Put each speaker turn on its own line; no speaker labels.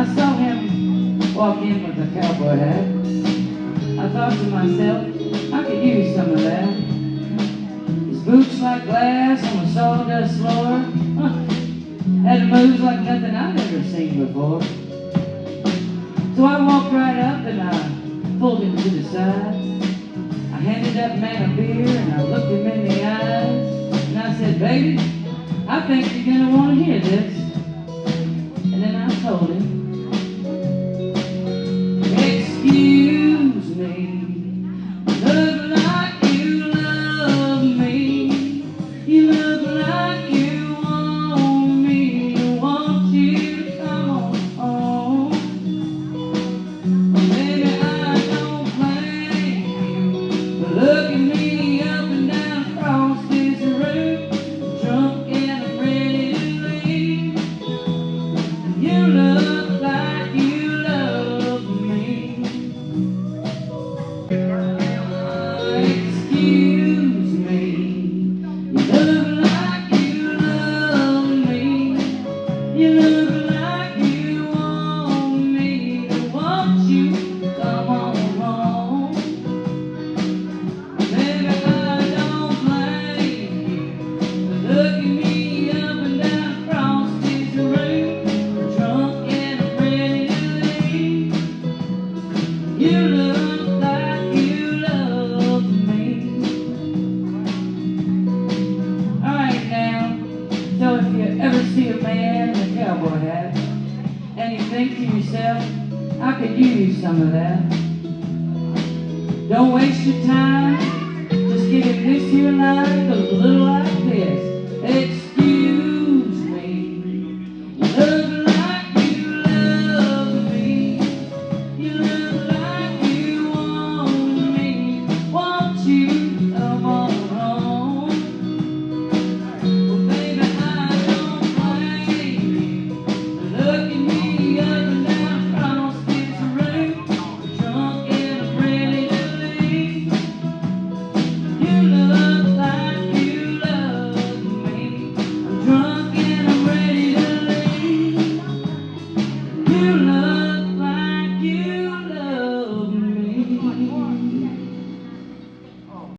I saw him walk in with a cowboy hat. I thought to myself, I could use some of that. His boots like glass on a sawdust floor, had moves like nothing I'd ever seen before. So I walked right up and I pulled him to the side. I handed that man a beer and I looked him in the eyes. And I said, baby, I think you're gonna want to hear this. And then I told him, excuse me, look like you love me. You look like you want me. I want you to come on home. Maybe I don't blame you, but look at me up and down across this room, drunk and I'm ready to leave. You look like you love me. Excuse me, you look like you love me. You look like you want me. I want you to come on home. Maybe I don't blame you, but look at me up and down across this room, drunk and I'm ready to leave. You look like you love me. Alright now, so if you ever see a man in a cowboy hat, and you think to yourself, I could use some of that, don't waste your time, just give him this here line, goes a little